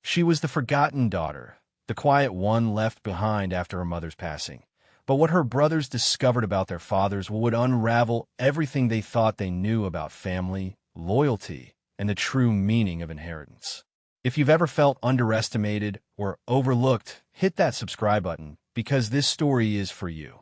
She was the forgotten daughter, the quiet one left behind after her mother's passing. But what her brothers discovered about their fathers would unravel everything they thought they knew about family, loyalty, and the true meaning of inheritance. If you've ever felt underestimated or overlooked, hit that subscribe button, because this story is for you.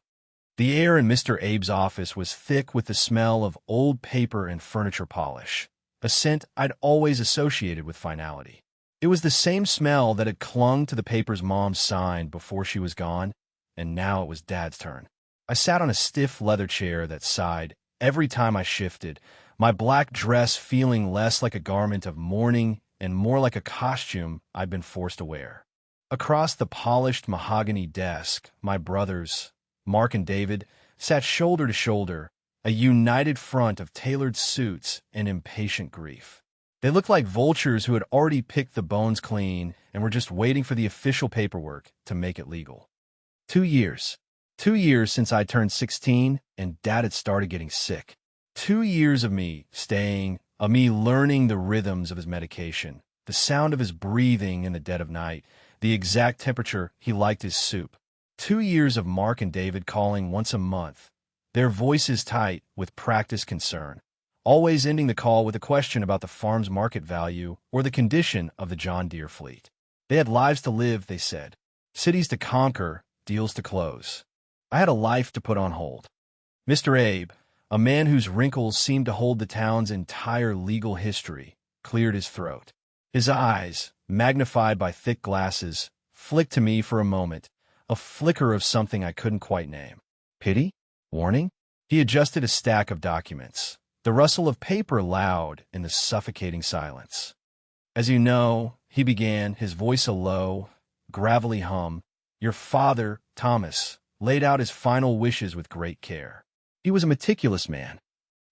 The air in Mr. Abe's office was thick with the smell of old paper and furniture polish, a scent I'd always associated with finality. It was the same smell that had clung to the papers Mom signed before she was gone, and now it was Dad's turn. I sat on a stiff leather chair that sighed every time I shifted, my black dress feeling less like a garment of mourning and more like a costume I'd been forced to wear. Across the polished mahogany desk, my brothers, Mark and David, sat shoulder to shoulder, a united front of tailored suits and impatient grief. They looked like vultures who had already picked the bones clean and were just waiting for the official paperwork to make it legal. 2 years. 2 years since I turned 16 and Dad had started getting sick. 2 years of me staying, of me learning the rhythms of his medication, the sound of his breathing in the dead of night, the exact temperature he liked his soup. 2 years of Mark and David calling once a month, their voices tight with practiced concern, always ending the call with a question about the farm's market value or the condition of the John Deere fleet. They had lives to live, they said, cities to conquer, deals to close. I had a life to put on hold. Mr. Abe, a man whose wrinkles seemed to hold the town's entire legal history, cleared his throat. His eyes, magnified by thick glasses, flicked to me for a moment, a flicker of something I couldn't quite name. Pity? Warning? He adjusted a stack of documents, the rustle of paper loud in the suffocating silence. As you know, he began, his voice a low, gravelly hum, your father, Thomas, laid out his final wishes with great care. He was a meticulous man.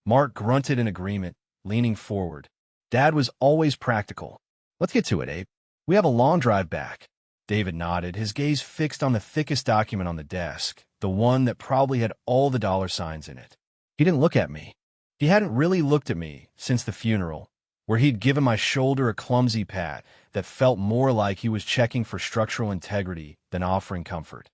Mark grunted in agreement, leaning forward. Dad was always practical. Let's get to it, Abe. We have a long drive back. David nodded, his gaze fixed on the thickest document on the desk, the one that probably had all the dollar signs in it. He didn't look at me. He hadn't really looked at me since the funeral, where he'd given my shoulder a clumsy pat that felt more like he was checking for structural integrity than offering comfort.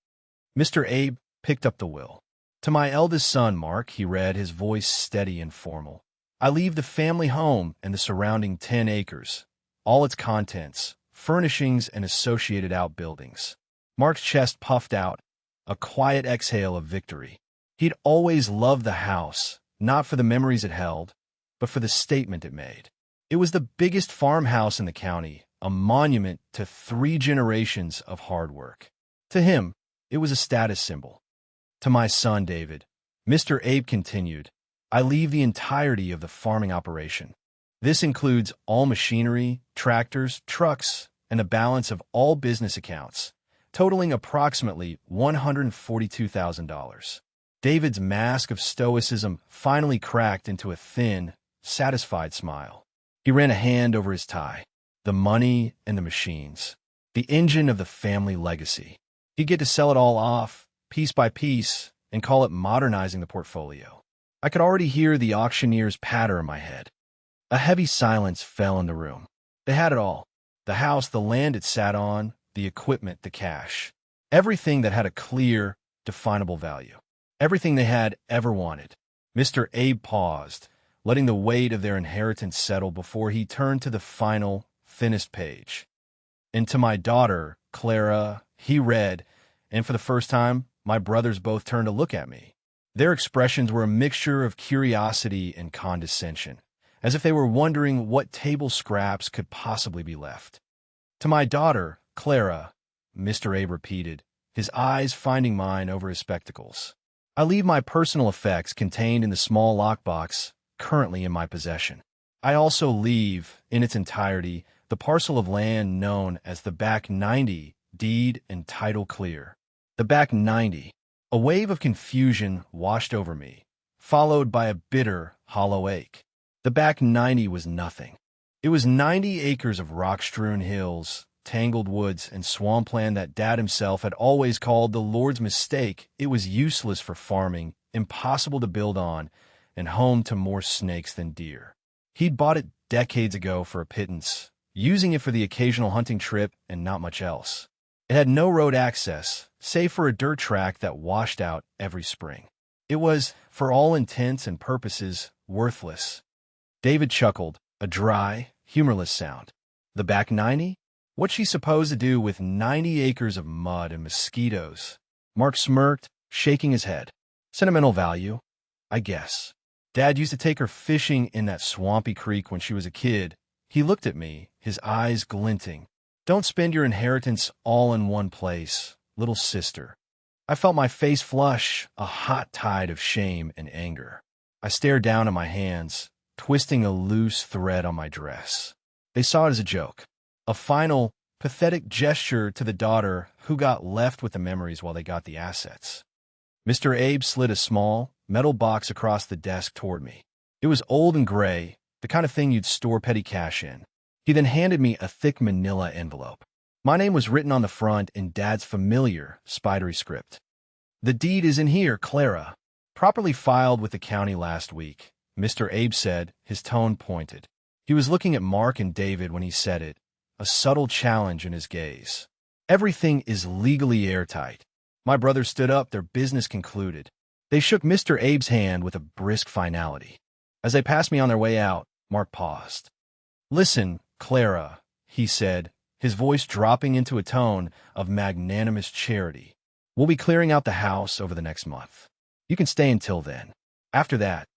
Mr. Abe picked up the will. To my eldest son, Mark, he read, his voice steady and formal. I leave the family home and the surrounding 10 acres, all its contents, furnishings, and associated outbuildings. Mark's chest puffed out, a quiet exhale of victory. He'd always loved the house, not for the memories it held, but for the statement it made. It was the biggest farmhouse in the county, a monument to 3 generations of hard work. To him, it was a status symbol. To my son, David, Mr. Abe continued, I leave the entirety of the farming operation. This includes all machinery, tractors, trucks, and a balance of all business accounts, totaling approximately $142,000. David's mask of stoicism finally cracked into a thin, satisfied smile. He ran a hand over his tie. The money and the machines. The engine of the family legacy. He'd get to sell it all off, piece by piece, and call it modernizing the portfolio. I could already hear the auctioneer's patter in my head. A heavy silence fell in the room. They had it all. The house, the land it sat on, the equipment, the cash. Everything that had a clear, definable value. Everything they had ever wanted. Mr. Abe paused, letting the weight of their inheritance settle before he turned to the final, thinnest page. And to my daughter, Clara, he read, and for the first time, my brothers both turned to look at me. Their expressions were a mixture of curiosity and condescension, as if they were wondering what table scraps could possibly be left. To my daughter, Clara, Mr. Abe repeated, his eyes finding mine over his spectacles. I leave my personal effects contained in the small lockbox currently in my possession. I also leave, in its entirety, the parcel of land known as the Back 90, deed and title clear. The Back 90. A wave of confusion washed over me, followed by a bitter, hollow ache. The Back 90 was nothing. It was 90 acres of rock-strewn hills, tangled woods, and swampland that Dad himself had always called the Lord's mistake. It was useless for farming, impossible to build on, and home to more snakes than deer. He'd bought it decades ago for a pittance, using it for the occasional hunting trip and not much else. It had no road access, save for a dirt track that washed out every spring. It was, for all intents and purposes, worthless. David chuckled, a dry, humorless sound. The back 90? What's she supposed to do with 90 acres of mud and mosquitoes? Mark smirked, shaking his head. Sentimental value, I guess. Dad used to take her fishing in that swampy creek when she was a kid. He looked at me, his eyes glinting. Don't spend your inheritance all in one place, little sister. I felt my face flush, a hot tide of shame and anger. I stared down at my hands, twisting a loose thread on my dress. They saw it as a joke, a final, pathetic gesture to the daughter who got left with the memories while they got the assets. Mr. Abe slid a small, metal box across the desk toward me. It was old and gray, the kind of thing you'd store petty cash in. He then handed me a thick manila envelope. My name was written on the front in Dad's familiar, spidery script. The deed is in here, Clara. Properly filed with the county last week, Mr. Abe said, his tone pointed. He was looking at Mark and David when he said it, a subtle challenge in his gaze. Everything is legally airtight. My brothers stood up, their business concluded. They shook Mr. Abe's hand with a brisk finality. As they passed me on their way out, Mark paused. Listen, Clara, he said, his voice dropping into a tone of magnanimous charity. We'll be clearing out the house over the next month. You can stay until then. After that,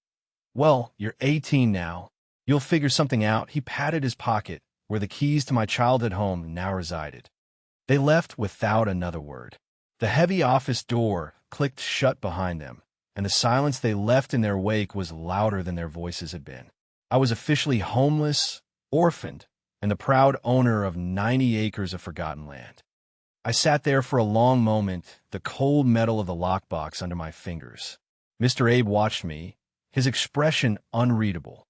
well, you're 18 now. You'll figure something out. He patted his pocket, where the keys to my childhood home now resided. They left without another word. The heavy office door clicked shut behind them, and the silence they left in their wake was louder than their voices had been. I was officially homeless, orphaned, and the proud owner of 90 acres of forgotten land. I sat there for a long moment, the cold metal of the lockbox under my fingers. Mr. Abe watched me, his expression unreadable.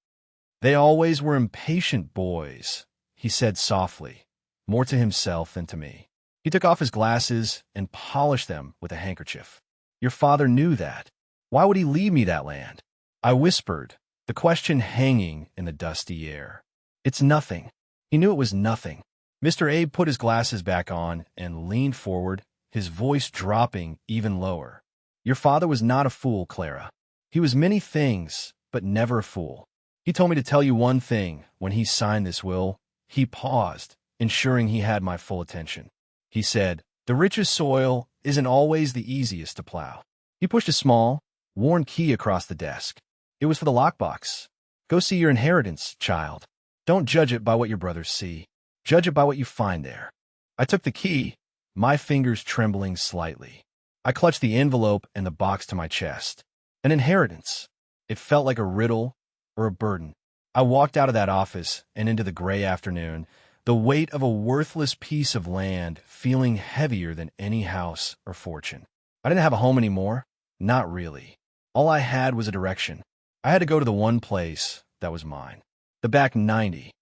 They always were impatient boys, he said softly, more to himself than to me. He took off his glasses and polished them with a handkerchief. Your father knew that. Why would he leave me that land? I whispered, the question hanging in the dusty air. It's nothing. He knew it was nothing. Mr. Abe put his glasses back on and leaned forward, his voice dropping even lower. Your father was not a fool, Clara. He was many things, but never a fool. He told me to tell you one thing. When he signed this will, he paused, ensuring he had my full attention. He said, the richest soil isn't always the easiest to plow. He pushed a small, worn key across the desk. It was for the lockbox. Go see your inheritance, child. Don't judge it by what your brothers see. Judge it by what you find there. I took the key, my fingers trembling slightly. I clutched the envelope and the box to my chest. An inheritance. It felt like a riddle or a burden. I walked out of that office and into the gray afternoon, the weight of a worthless piece of land feeling heavier than any house or fortune. I didn't have a home anymore. Not really. All I had was a direction. I had to go to the one place that was mine. The back 90.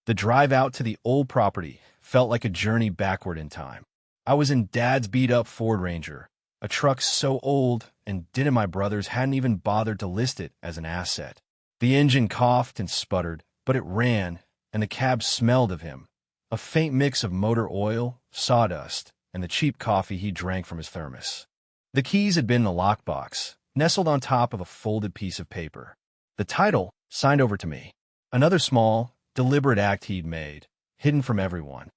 The drive out to the old property felt like a journey backward in time. I was in Dad's beat-up Ford Ranger, a truck so old and Din and my brothers hadn't even bothered to list it as an asset. The engine coughed and sputtered, but it ran, and the cab smelled of him, a faint mix of motor oil, sawdust, and the cheap coffee he drank from his thermos. The keys had been in the lockbox, nestled on top of a folded piece of paper. The title signed over to me. Another small, deliberate act he'd made, hidden from everyone.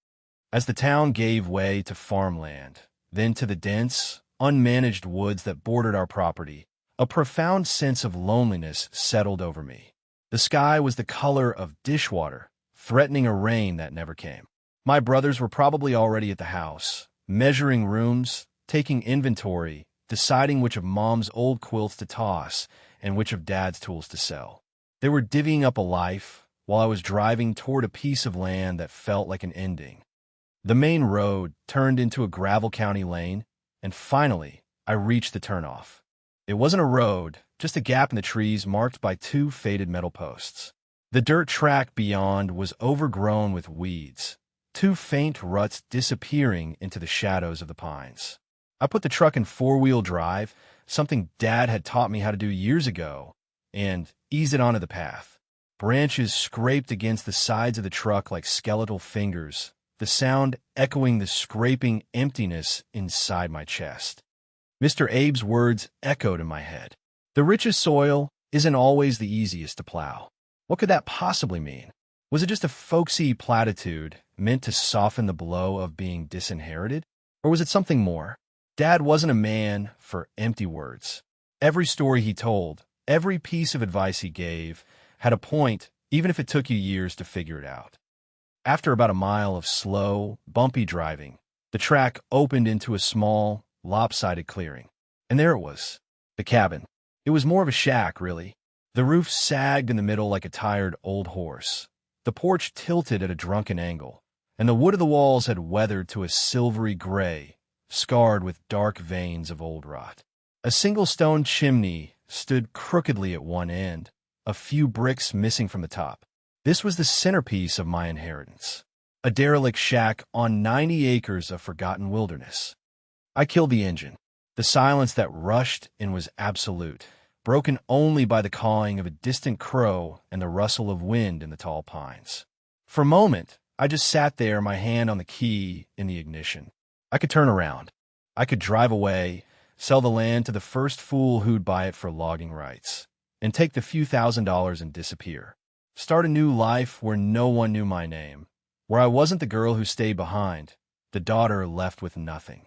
As the town gave way to farmland, then to the dense, unmanaged woods that bordered our property, a profound sense of loneliness settled over me. The sky was the color of dishwater, threatening a rain that never came. My brothers were probably already at the house, measuring rooms, taking inventory, deciding which of Mom's old quilts to toss and which of Dad's tools to sell. They were divvying up a life while I was driving toward a piece of land that felt like an ending. The main road turned into a gravel county lane, and finally, I reached the turnoff. It wasn't a road, just a gap in the trees marked by two faded metal posts. The dirt track beyond was overgrown with weeds, two faint ruts disappearing into the shadows of the pines. I put the truck in four-wheel drive, something Dad had taught me how to do years ago, and eased it onto the path. Branches scraped against the sides of the truck like skeletal fingers, the sound echoing the scraping emptiness inside my chest. Mr. Abe's words echoed in my head. The richest soil isn't always the easiest to plow. What could that possibly mean? Was it just a folksy platitude meant to soften the blow of being disinherited? Or was it something more? Dad wasn't a man for empty words. Every story he told, every piece of advice he gave, had a point, even if it took you years to figure it out. After about a mile of slow, bumpy driving, the track opened into a small, lopsided clearing. And there it was, the cabin. It was more of a shack, really. The roof sagged in the middle like a tired old horse. The porch tilted at a drunken angle, and the wood of the walls had weathered to a silvery gray, scarred with dark veins of old rot. A single stone chimney stood crookedly at one end, a few bricks missing from the top. This was the centerpiece of my inheritance, a derelict shack on 90 acres of forgotten wilderness. I killed the engine. The silence that rushed in was absolute, broken only by the cawing of a distant crow and the rustle of wind in the tall pines. For a moment, I just sat there, my hand on the key in the ignition. I could turn around. I could drive away, sell the land to the first fool who'd buy it for logging rights, and take the few $1,000s and disappear. Start a new life where no one knew my name, where I wasn't the girl who stayed behind, the daughter left with nothing.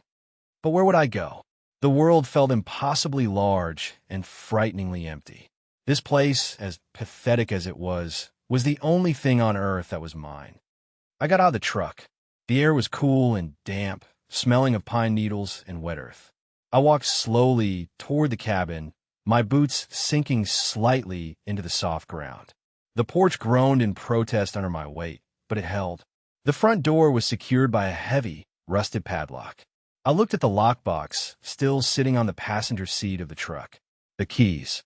But where would I go? The world felt impossibly large and frighteningly empty. This place, as pathetic as it was the only thing on earth that was mine. I got out of the truck. The air was cool and damp, smelling of pine needles and wet earth. I walked slowly toward the cabin, my boots sinking slightly into the soft ground. The porch groaned in protest under my weight, but it held. The front door was secured by a heavy, rusted padlock. I looked at the lockbox, still sitting on the passenger seat of the truck. The keys.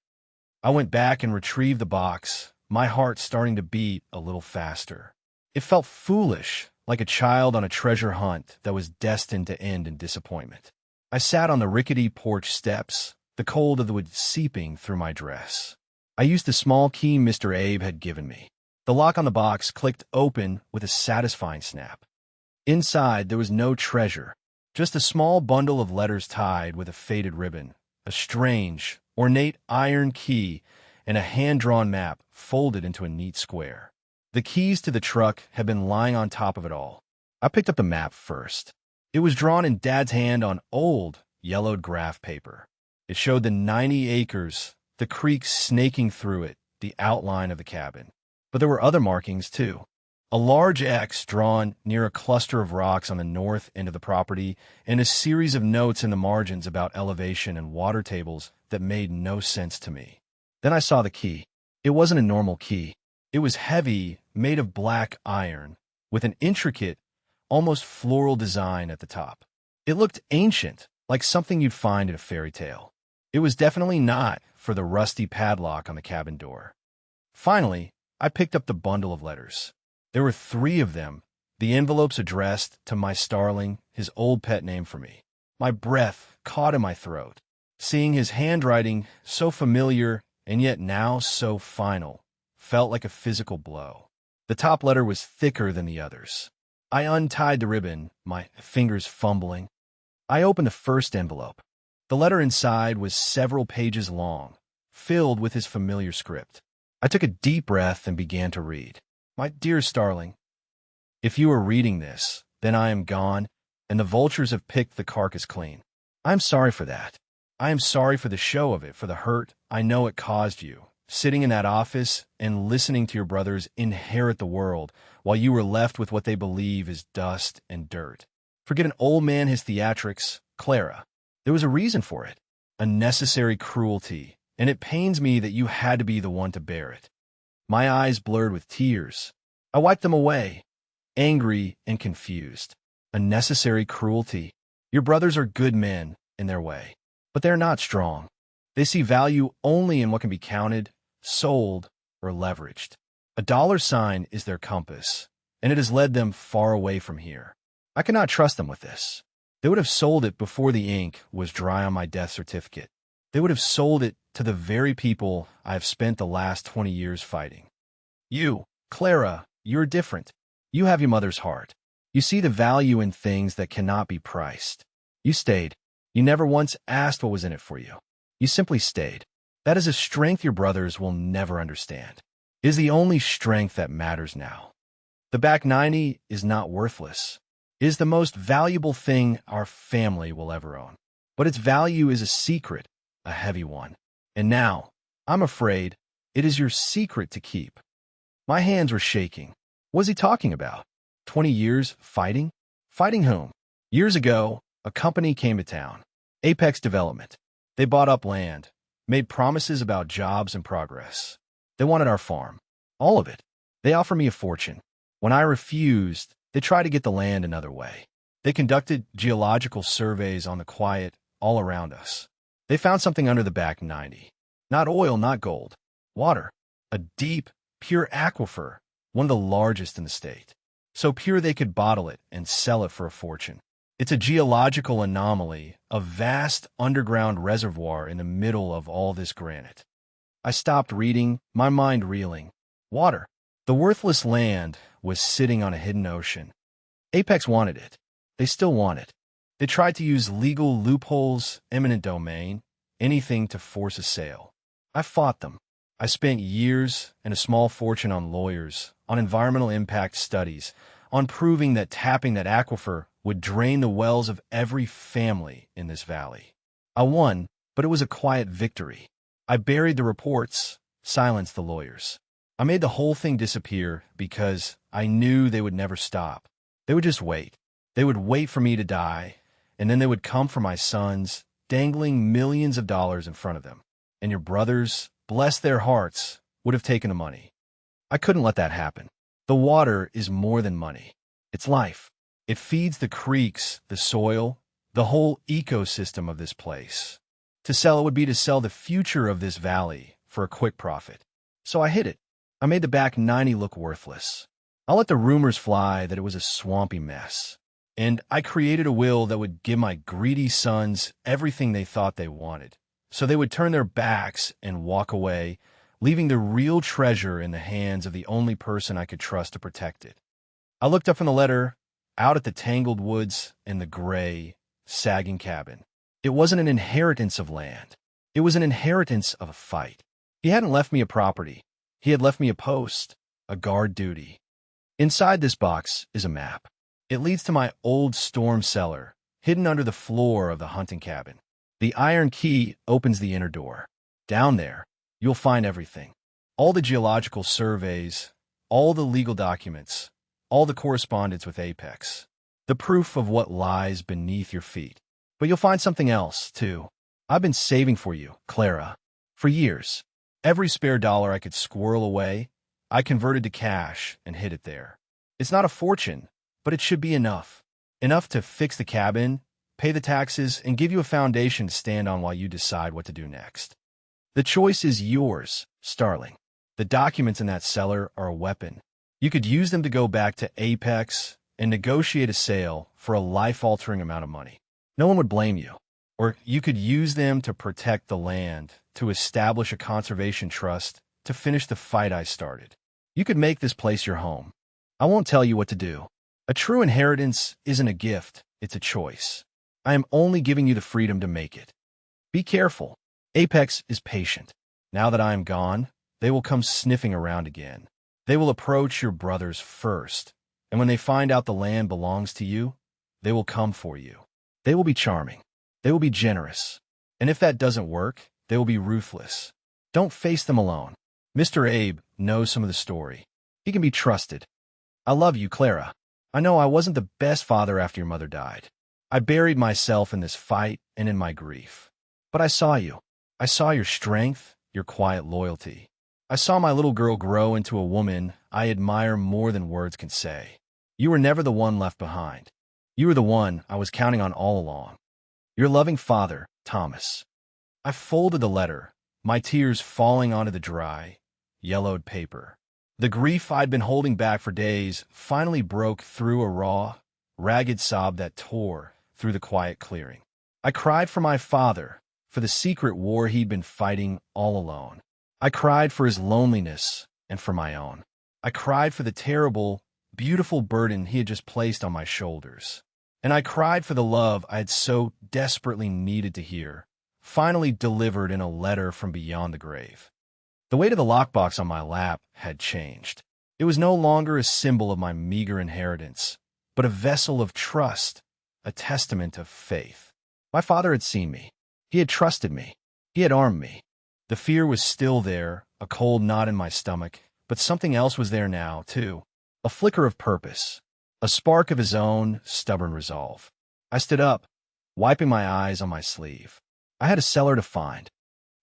I went back and retrieved the box, my heart starting to beat a little faster. It felt foolish, like a child on a treasure hunt that was destined to end in disappointment. I sat on the rickety porch steps, the cold of the wood seeping through my dress. I used the small key Mr. Abe had given me. The lock on the box clicked open with a satisfying snap. Inside, there was no treasure, just a small bundle of letters tied with a faded ribbon, a strange, ornate iron key, and a hand-drawn map folded into a neat square. The keys to the truck had been lying on top of it all. I picked up the map first. It was drawn in Dad's hand on old, yellowed graph paper. It showed the 90 acres, the creek snaking through it, the outline of the cabin. But there were other markings, too. A large X drawn near a cluster of rocks on the north end of the property, and a series of notes in the margins about elevation and water tables that made no sense to me. Then I saw the key. It wasn't a normal key. It was heavy, made of black iron, with an intricate, almost floral design at the top. It looked ancient, like something you'd find in a fairy tale. It was definitely not for the rusty padlock on the cabin door. Finally, I picked up the bundle of letters. There were 3 of them, the envelopes addressed to my starling, his old pet name for me. My breath caught in my throat. Seeing his handwriting, so familiar and yet now so final, felt like a physical blow. The top letter was thicker than the others. I untied the ribbon, my fingers fumbling. I opened the first envelope. The letter inside was several pages long, filled with his familiar script. I took a deep breath and began to read. My dear Starling, if you are reading this, then I am gone, and the vultures have picked the carcass clean. I am sorry for that. I am sorry for the show of it, for the hurt I know it caused you, sitting in that office and listening to your brothers inherit the world, while you were left with what they believe is dust and dirt. Forget an old man his theatrics, Clara. There was a reason for it, a necessary cruelty, and it pains me that you had to be the one to bear it. My eyes blurred with tears. I wiped them away, angry and confused. A necessary cruelty. Your brothers are good men in their way, but they're not strong. They see value only in what can be counted, sold, or leveraged. A dollar sign is their compass, and it has led them far away from here. I cannot trust them with this. They would have sold it before the ink was dry on my death certificate. They would have sold it to the very people I have spent the last 20 years fighting. You, Clara, you're different. You have your mother's heart. You see the value in things that cannot be priced. You stayed. You never once asked what was in it for you. You simply stayed. That is a strength your brothers will never understand. It is the only strength that matters now. The back 90 is not worthless. It is the most valuable thing our family will ever own. But its value is a secret, a heavy one. And now, I'm afraid, it is your secret to keep. My hands were shaking. What was he talking about? 20 years fighting? Fighting whom? Years ago, a company came to town. Apex Development. They bought up land, made promises about jobs and progress. They wanted our farm. All of it. They offered me a fortune. When I refused, they tried to get the land another way. They conducted geological surveys on the quiet all around us. They found something under the back 90. Not oil, not gold. Water. A deep, pure aquifer, one of the largest in the state. So pure they could bottle it and sell it for a fortune. It's a geological anomaly, a vast underground reservoir in the middle of all this granite. I stopped reading, my mind reeling. Water. The worthless land was sitting on a hidden ocean. Apex wanted it. They still want it. They tried to use legal loopholes, eminent domain, anything to force a sale. I fought them. I spent years and a small fortune on lawyers, on environmental impact studies, on proving that tapping that aquifer would drain the wells of every family in this valley. I won, but it was a quiet victory. I buried the reports, silenced the lawyers. I made the whole thing disappear because I knew they would never stop. They would just wait. They would wait for me to die, and then they would come for my sons, dangling millions of dollars in front of them. And your brothers, bless their hearts, would have taken the money. I couldn't let that happen. The water is more than money. It's life. It feeds the creeks, the soil, the whole ecosystem of this place. To sell it would be to sell the future of this valley for a quick profit. So I hid it. I made the back 90 look worthless. I let the rumors fly that it was a swampy mess. And I created a will that would give my greedy sons everything they thought they wanted. So they would turn their backs and walk away, leaving the real treasure in the hands of the only person I could trust to protect it. I looked up from the letter, out at the tangled woods and the gray, sagging cabin. It wasn't an inheritance of land. It was an inheritance of a fight. He hadn't left me a property. He had left me a post, a guard duty. Inside this box is a map. It leads to my old storm cellar, hidden under the floor of the hunting cabin. The iron key opens the inner door. Down there, you'll find everything. All the geological surveys, all the legal documents, all the correspondence with Apex. The proof of what lies beneath your feet. But you'll find something else, too. I've been saving for you, Clara, for years. Every spare dollar I could squirrel away, I converted to cash and hid it there. It's not a fortune, but it should be enough. Enough to fix the cabin, pay the taxes, and give you a foundation to stand on while you decide what to do next. The choice is yours, Starling. The documents in that cellar are a weapon. You could use them to go back to Apex and negotiate a sale for a life-altering amount of money. No one would blame you. Or you could use them to protect the land, to establish a conservation trust, to finish the fight I started. You could make this place your home. I won't tell you what to do. A true inheritance isn't a gift, it's a choice. I am only giving you the freedom to make it. Be careful. Apex is patient. Now that I am gone, they will come sniffing around again. They will approach your brothers first, and when they find out the land belongs to you, they will come for you. They will be charming. They will be generous. And if that doesn't work, they will be ruthless. Don't face them alone. Mr. Abe knows some of the story. He can be trusted. I love you, Clara. I know I wasn't the best father after your mother died. I buried myself in this fight and in my grief. But I saw you. I saw your strength, your quiet loyalty. I saw my little girl grow into a woman I admire more than words can say. You were never the one left behind. You were the one I was counting on all along. Your loving father, Thomas. I folded the letter, my tears falling onto the dry, yellowed paper. The grief I'd been holding back for days finally broke through a raw, ragged sob that tore through the quiet clearing. I cried for my father, for the secret war he'd been fighting all alone. I cried for his loneliness and for my own. I cried for the terrible, beautiful burden he had just placed on my shoulders. And I cried for the love I had so desperately needed to hear, finally delivered in a letter from beyond the grave. The weight of the lockbox on my lap had changed. It was no longer a symbol of my meager inheritance, but a vessel of trust, a testament of faith. My father had seen me. He had trusted me. He had armed me. The fear was still there, a cold knot in my stomach, but something else was there now, too. A flicker of purpose, a spark of his own stubborn resolve. I stood up, wiping my eyes on my sleeve. I had a cellar to find.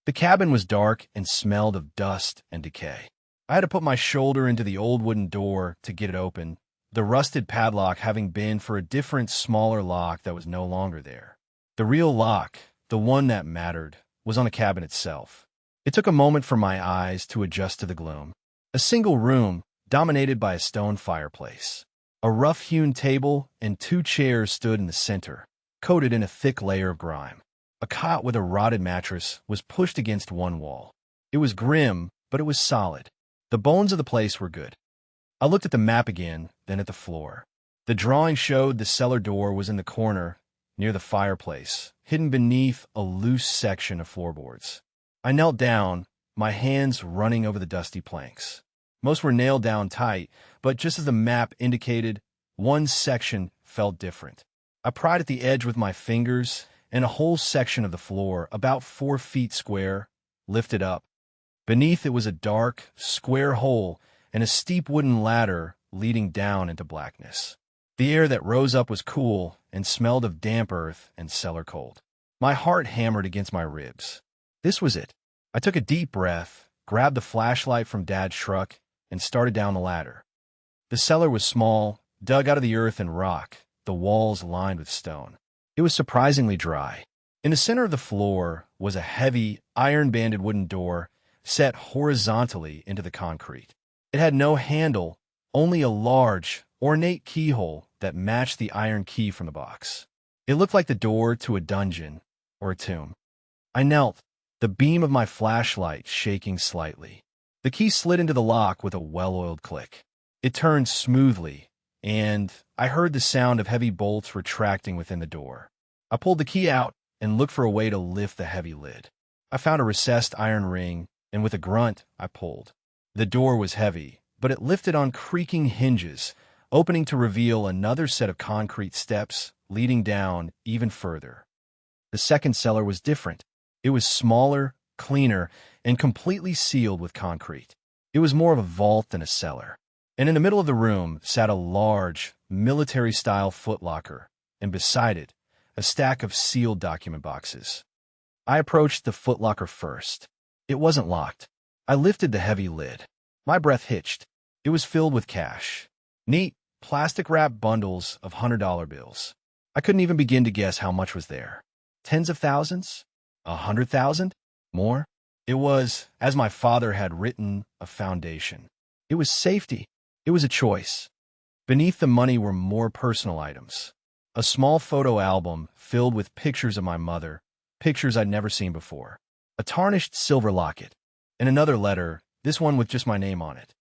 The cabin was dark and smelled of dust and decay. I had to put my shoulder into the old wooden door to get it open, the rusted padlock having been for a different, smaller lock that was no longer there. The real lock, the one that mattered, was on the cabin itself. It took a moment for my eyes to adjust to the gloom. A single room, dominated by a stone fireplace. A rough-hewn table and 2 chairs stood in the center, coated in a thick layer of grime. A cot with a rotted mattress was pushed against one wall. It was grim, but it was solid. The bones of the place were good. I looked at the map again, then at the floor. The drawing showed the cellar door was in the corner, near the fireplace, hidden beneath a loose section of floorboards. I knelt down, my hands running over the dusty planks. Most were nailed down tight, but just as the map indicated, one section felt different. I pried at the edge with my fingers, and a whole section of the floor, about 4 feet square, lifted up. Beneath it was a dark, square hole and a steep wooden ladder leading down into blackness. The air that rose up was cool and smelled of damp earth and cellar cold. My heart hammered against my ribs. This was it. I took a deep breath, grabbed the flashlight from Dad's truck, and started down the ladder. The cellar was small, dug out of the earth and rock, the walls lined with stone. It was surprisingly dry. In the center of the floor was a heavy, iron-banded wooden door set horizontally into the concrete. It had no handle, only a large, ornate keyhole that matched the iron key from the box. It looked like the door to a dungeon or a tomb. I knelt, the beam of my flashlight shaking slightly. The key slid into the lock with a well-oiled click. It turned smoothly, and I heard the sound of heavy bolts retracting within the door. I pulled the key out and looked for a way to lift the heavy lid. I found a recessed iron ring, and with a grunt, I pulled. The door was heavy, but it lifted on creaking hinges, opening to reveal another set of concrete steps leading down even further. The second cellar was different. It was smaller, cleaner, and completely sealed with concrete. It was more of a vault than a cellar. And in the middle of the room sat a large, military-style footlocker, and beside it, a stack of sealed document boxes. I approached the footlocker first. It wasn't locked. I lifted the heavy lid. My breath hitched. It was filled with cash. Neat, plastic-wrapped bundles of $100 bills. I couldn't even begin to guess how much was there. Tens of thousands? 100,000? More? It was, as my father had written, a foundation. It was safety. It was a choice. Beneath the money were more personal items. A small photo album filled with pictures of my mother, pictures I'd never seen before. A tarnished silver locket. And another letter, this one with just my name on it.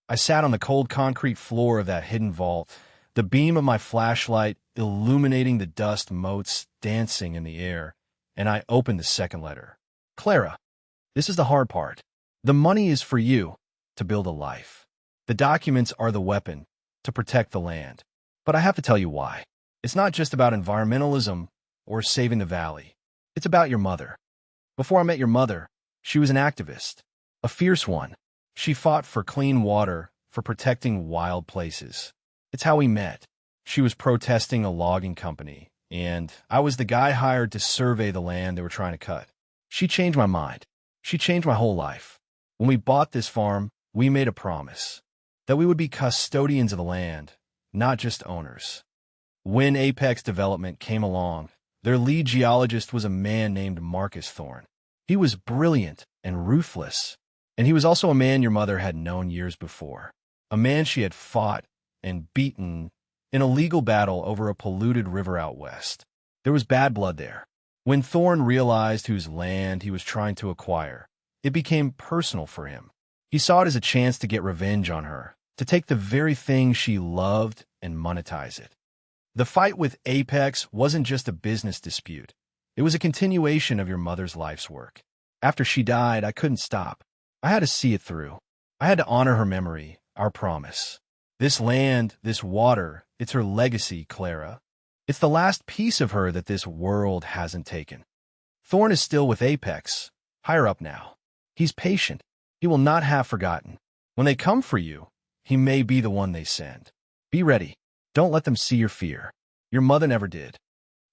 I sat on the cold concrete floor of that hidden vault, the beam of my flashlight illuminating the dust motes dancing in the air, and I opened the second letter. Clara, this is the hard part. The money is for you, to build a life. The documents are the weapon, to protect the land. But I have to tell you why. It's not just about environmentalism or saving the valley. It's about your mother. Before I met your mother, she was an activist, a fierce one. She fought for clean water, for protecting wild places. It's how we met. She was protesting a logging company, and I was the guy hired to survey the land they were trying to cut. She changed my mind. She changed my whole life. When we bought this farm, we made a promise that we would be custodians of the land, not just owners. When Apex Development came along, their lead geologist was a man named Marcus Thorne. He was brilliant and ruthless, and he was also a man your mother had known years before, a man she had fought and beaten in a legal battle over a polluted river out west. There was bad blood there. When Thorne realized whose land he was trying to acquire, it became personal for him. He saw it as a chance to get revenge on her, to take the very thing she loved and monetize it. The fight with Apex wasn't just a business dispute. It was a continuation of your mother's life's work. After she died, I couldn't stop. I had to see it through. I had to honor her memory, our promise. This land, this water, it's her legacy, Clara. It's the last piece of her that this world hasn't taken. Thorn is still with Apex, higher up now. He's patient. He will not have forgotten. When they come for you, he may be the one they send. Be ready. Don't let them see your fear. Your mother never did.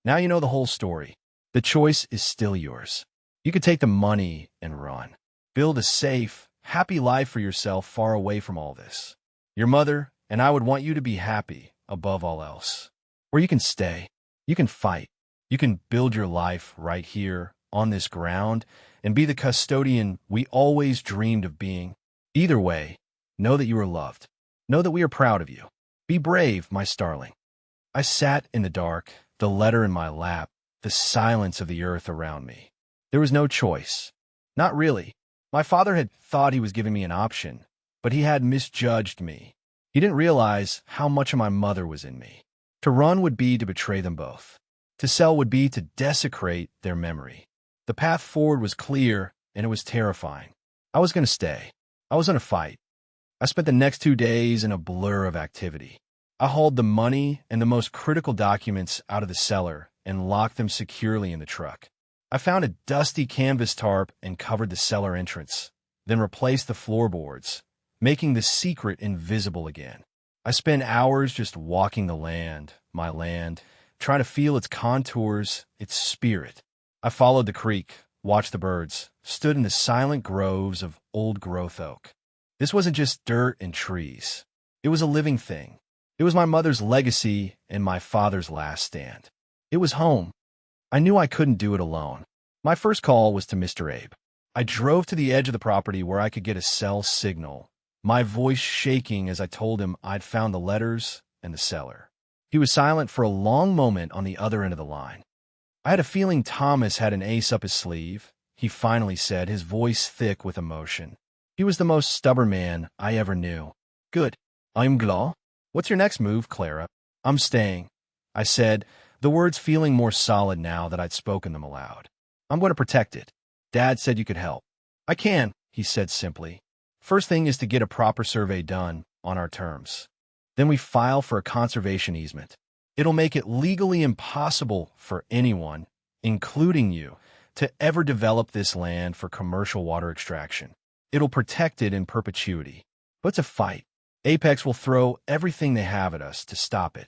Now you know the whole story. The choice is still yours. You could take the money and run. Build a safe, happy life for yourself far away from all this. Your mother and I would want you to be happy above all else. Where you can stay, you can fight, you can build your life right here on this ground and be the custodian we always dreamed of being. Either way, know that you are loved. Know that we are proud of you. Be brave, my starling. I sat in the dark, the letter in my lap, the silence of the earth around me. There was no choice. Not really. My father had thought he was giving me an option, but he had misjudged me. He didn't realize how much of my mother was in me. To run would be to betray them both. To sell would be to desecrate their memory. The path forward was clear, and it was terrifying. I was going to stay. I was going to fight. I spent the next 2 days in a blur of activity. I hauled the money and the most critical documents out of the cellar and locked them securely in the truck. I found a dusty canvas tarp and covered the cellar entrance, then replaced the floorboards, making the secret invisible again. I spent hours just walking the land, my land, trying to feel its contours, its spirit. I followed the creek, watched the birds, stood in the silent groves of old-growth oak. This wasn't just dirt and trees. It was a living thing. It was my mother's legacy and my father's last stand. It was home. I knew I couldn't do it alone. My first call was to Mr. Abe. I drove to the edge of the property where I could get a cell signal, my voice shaking as I told him I'd found the letters and the cellar. He was silent for a long moment on the other end of the line. I had a feeling Thomas had an ace up his sleeve, he finally said, his voice thick with emotion. He was the most stubborn man I ever knew. Good. I'm glad. What's your next move, Clara? I'm staying, I said, the words feeling more solid now that I'd spoken them aloud. I'm going to protect it. Dad said you could help. I can, he said simply. First thing is to get a proper survey done on our terms. Then we file for a conservation easement. It'll make it legally impossible for anyone, including you, to ever develop this land for commercial water extraction. It'll protect it in perpetuity. But it's a fight. Apex will throw everything they have at us to stop it.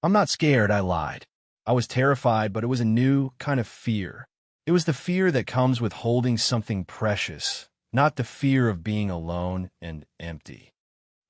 I'm not scared, I lied. I was terrified, but it was a new kind of fear. It was the fear that comes with holding something precious, not the fear of being alone and empty.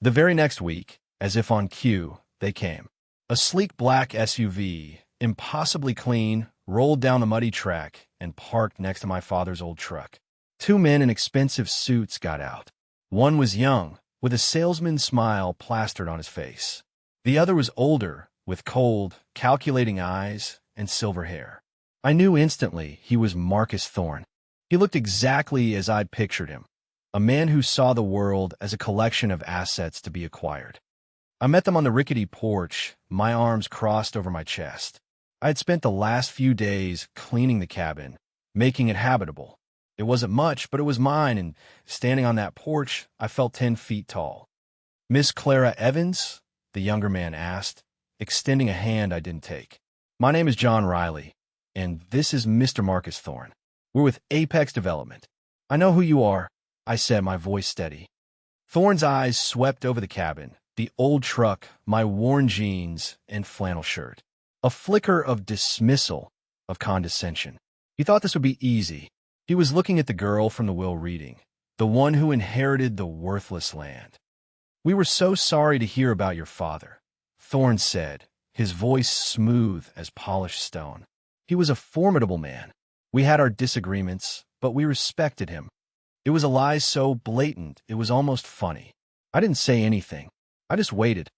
The very next week, as if on cue, they came. A sleek black SUV, impossibly clean, rolled down the muddy track and parked next to my father's old truck. 2 men in expensive suits got out. One was young, with a salesman's smile plastered on his face. The other was older, with cold, calculating eyes and silver hair. I knew instantly he was Marcus Thorne. He looked exactly as I'd pictured him, a man who saw the world as a collection of assets to be acquired. I met them on the rickety porch, my arms crossed over my chest. I had spent the last few days cleaning the cabin, making it habitable. It wasn't much, but it was mine, and standing on that porch, I felt 10 feet tall. Miss Clara Evans? The younger man asked, extending a hand I didn't take. My name is John Riley, and this is Mr. Marcus Thorne. We're with Apex Development. I know who you are, I said, my voice steady. Thorne's eyes swept over the cabin, the old truck, my worn jeans, and flannel shirt. A flicker of dismissal, of condescension. He thought this would be easy. He was looking at the girl from the will reading, the one who inherited the worthless land. We were so sorry to hear about your father, Thorne said, his voice smooth as polished stone. He was a formidable man. We had our disagreements, but we respected him. It was a lie so blatant it was almost funny. I didn't say anything. I just waited.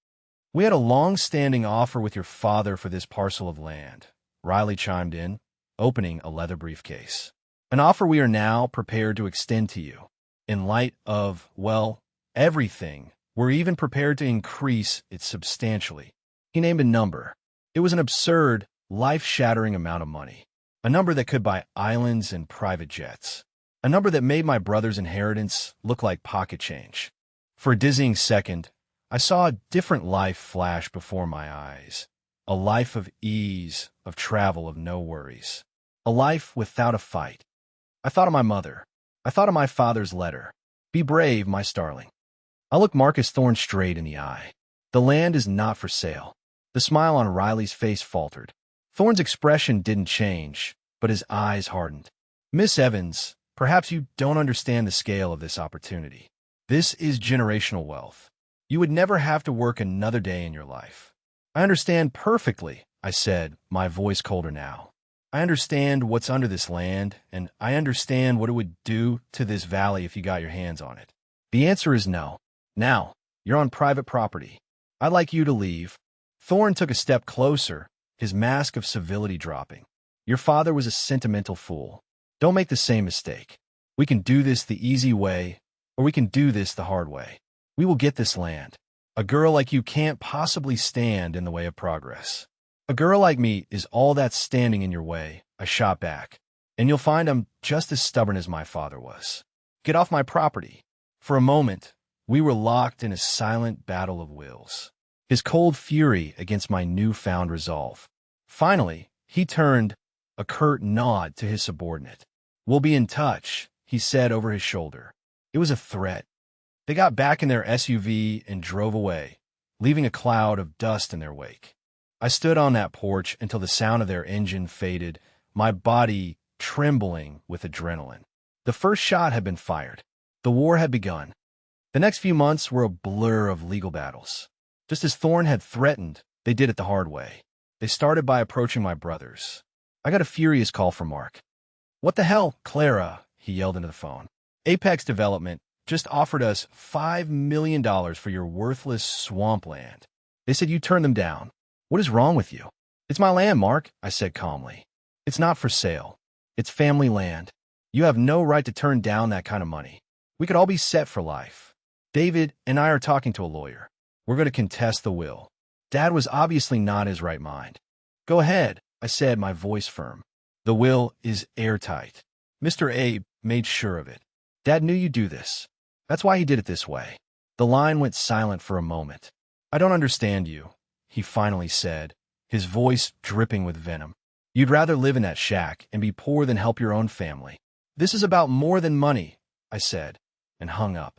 We had a long-standing offer with your father for this parcel of land, Riley chimed in, opening a leather briefcase. An offer we are now prepared to extend to you. In light of, well, everything, were even prepared to increase it substantially. He named a number. It was an absurd, life-shattering amount of money. A number that could buy islands and private jets. A number that made my brother's inheritance look like pocket change. For a dizzying second, I saw a different life flash before my eyes. A life of ease, of travel, of no worries. A life without a fight. I thought of my mother. I thought of my father's letter. Be brave, my starling. I looked Marcus Thorne straight in the eye. The land is not for sale. The smile on Riley's face faltered. Thorne's expression didn't change, but his eyes hardened. Miss Evans, perhaps you don't understand the scale of this opportunity. This is generational wealth. You would never have to work another day in your life. I understand perfectly, I said, my voice colder now. I understand what's under this land, and I understand what it would do to this valley if you got your hands on it. The answer is no. Now, you're on private property. I'd like you to leave. Thorne took a step closer, his mask of civility dropping. Your father was a sentimental fool. Don't make the same mistake. We can do this the easy way, or we can do this the hard way. We will get this land. A girl like you can't possibly stand in the way of progress. A girl like me is all that's standing in your way, I shot back. And you'll find I'm just as stubborn as my father was. Get off my property. For a moment, we were locked in a silent battle of wills. His cold fury against my newfound resolve. Finally, he turned, a curt nod to his subordinate. We'll be in touch, he said over his shoulder. It was a threat. They got back in their SUV and drove away, leaving a cloud of dust in their wake. I stood on that porch until the sound of their engine faded, my body trembling with adrenaline. The first shot had been fired. The war had begun. The next few months were a blur of legal battles. Just as Thorne had threatened, they did it the hard way. They started by approaching my brothers. I got a furious call from Mark. What the hell, Clara, he yelled into the phone. Apex Development just offered us $5 million for your worthless swampland. They said you turned them down. What is wrong with you? It's my land, Mark, I said calmly. It's not for sale. It's family land. You have no right to turn down that kind of money. We could all be set for life. David and I are talking to a lawyer. We're going to contest the will. Dad was obviously not in his right mind. Go ahead, I said, my voice firm. The will is airtight. Mr. Abe made sure of it. Dad knew you'd do this. That's why he did it this way. The line went silent for a moment. I don't understand you, he finally said, his voice dripping with venom. You'd rather live in that shack and be poor than help your own family. This is about more than money, I said, and hung up.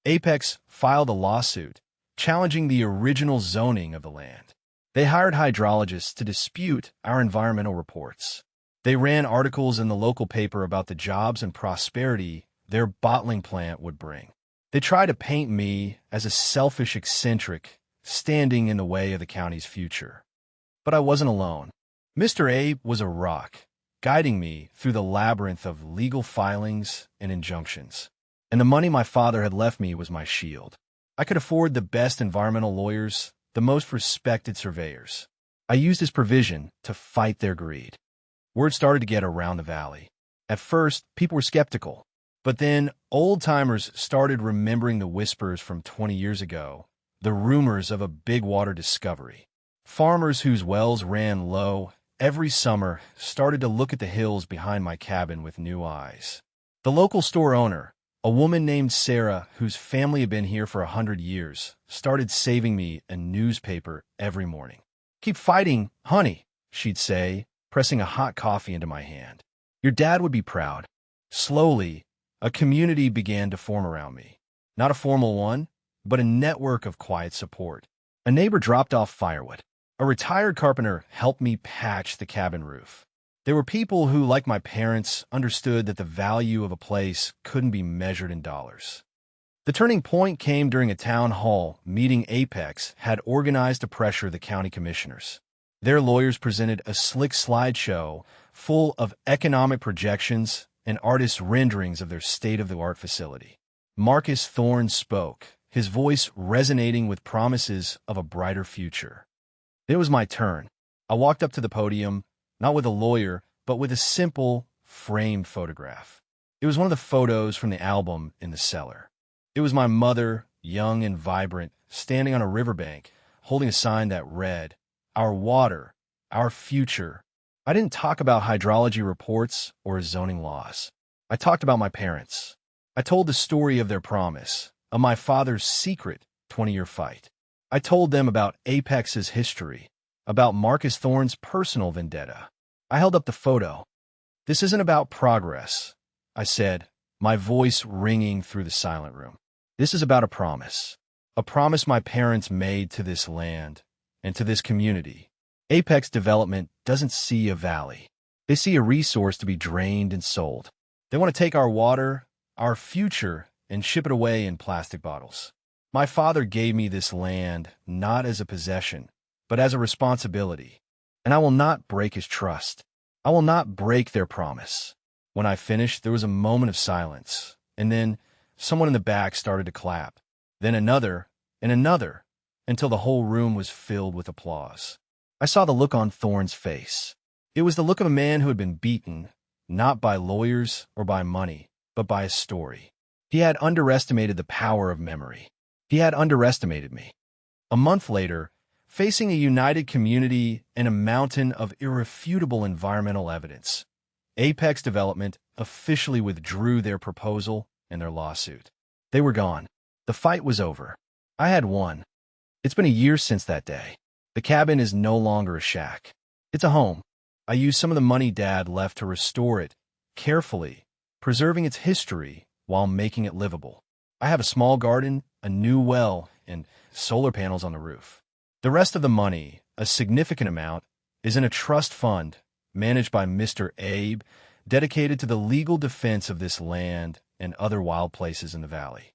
Apex filed a lawsuit, challenging the original zoning of the land. They hired hydrologists to dispute our environmental reports. They ran articles in the local paper about the jobs and prosperity their bottling plant would bring. They tried to paint me as a selfish eccentric, standing in the way of the county's future. But I wasn't alone. Mr. Abe was a rock, guiding me through the labyrinth of legal filings and injunctions. And the money my father had left me was my shield. I could afford the best environmental lawyers, the most respected surveyors. I used his provision to fight their greed. Word started to get around the valley. At first, people were skeptical. But then old-timers started remembering the whispers from 20 years ago, the rumors of a big water discovery. Farmers whose wells ran low every summer started to look at the hills behind my cabin with new eyes. The local store owner, a woman named Sarah, whose family had been here for 100 years, started saving me a newspaper every morning. Keep fighting, honey, she'd say, pressing a hot coffee into my hand. Your dad would be proud. Slowly, a community began to form around me. Not a formal one, but a network of quiet support. A neighbor dropped off firewood. A retired carpenter helped me patch the cabin roof. There were people who, like my parents, understood that the value of a place couldn't be measured in dollars. The turning point came during a town hall meeting Apex had organized to pressure the county commissioners. Their lawyers presented a slick slideshow full of economic projections and artists' renderings of their state-of-the-art facility. Marcus Thorne spoke, his voice resonating with promises of a brighter future. It was my turn. I walked up to the podium, not with a lawyer, but with a simple, framed photograph. It was one of the photos from the album in the cellar. It was my mother, young and vibrant, standing on a riverbank, holding a sign that read, "Our water, our future." I didn't talk about hydrology reports or zoning laws. I talked about my parents. I told the story of their promise, of my father's secret 20-year fight. I told them about Apex's history, about Marcus Thorne's personal vendetta. I held up the photo. "This isn't about progress," I said, my voice ringing through the silent room. "This is about a promise my parents made to this land and to this community. Apex Development doesn't see a valley. They see a resource to be drained and sold. They want to take our water, our future, and ship it away in plastic bottles. My father gave me this land not as a possession, but as a responsibility, and I will not break his trust. I will not break their promise." When I finished, there was a moment of silence, and then someone in the back started to clap, then another, and another, until the whole room was filled with applause. I saw the look on Thorne's face. It was the look of a man who had been beaten, not by lawyers or by money, but by his story. He had underestimated the power of memory. He had underestimated me. A month later, facing a united community and a mountain of irrefutable environmental evidence, Apex Development officially withdrew their proposal and their lawsuit. They were gone. The fight was over. I had won. It's been a year since that day. The cabin is no longer a shack. It's a home. I used some of the money Dad left to restore it, carefully, preserving its history while making it livable. I have a small garden, a new well, and solar panels on the roof. The rest of the money, a significant amount, is in a trust fund managed by Mr. Abe, dedicated to the legal defense of this land and other wild places in the valley.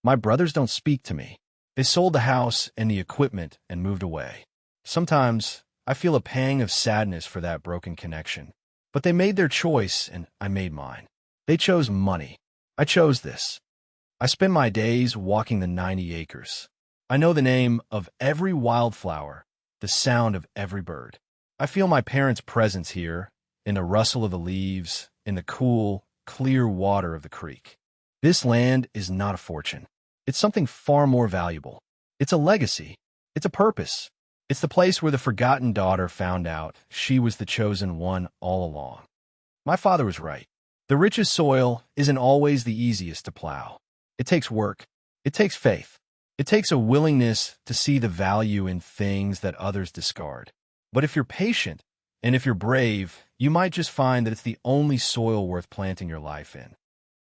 My brothers don't speak to me. They sold the house and the equipment and moved away. Sometimes I feel a pang of sadness for that broken connection. But they made their choice and I made mine. They chose money. I chose this. I spend my days walking the 90 acres. I know the name of every wildflower, the sound of every bird. I feel my parents' presence here, in the rustle of the leaves, in the cool, clear water of the creek. This land is not a fortune. It's something far more valuable. It's a legacy. It's a purpose. It's the place where the forgotten daughter found out she was the chosen one all along. My father was right. The richest soil isn't always the easiest to plow. It takes work. It takes faith. It takes a willingness to see the value in things that others discard. But if you're patient, and if you're brave, you might just find that it's the only soil worth planting your life in.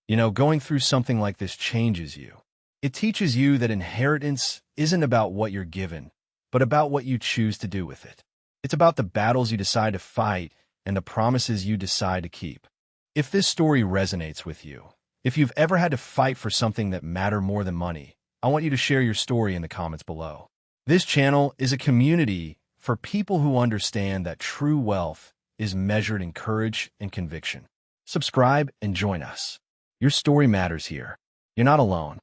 You know, going through something like this changes you. It teaches you that inheritance isn't about what you're given, but about what you choose to do with it. It's about the battles you decide to fight and the promises you decide to keep. If this story resonates with you, if you've ever had to fight for something that mattered more than money, I want you to share your story in the comments below. This channel is a community for people who understand that true wealth is measured in courage and conviction. Subscribe and join us. Your story matters here. You're not alone.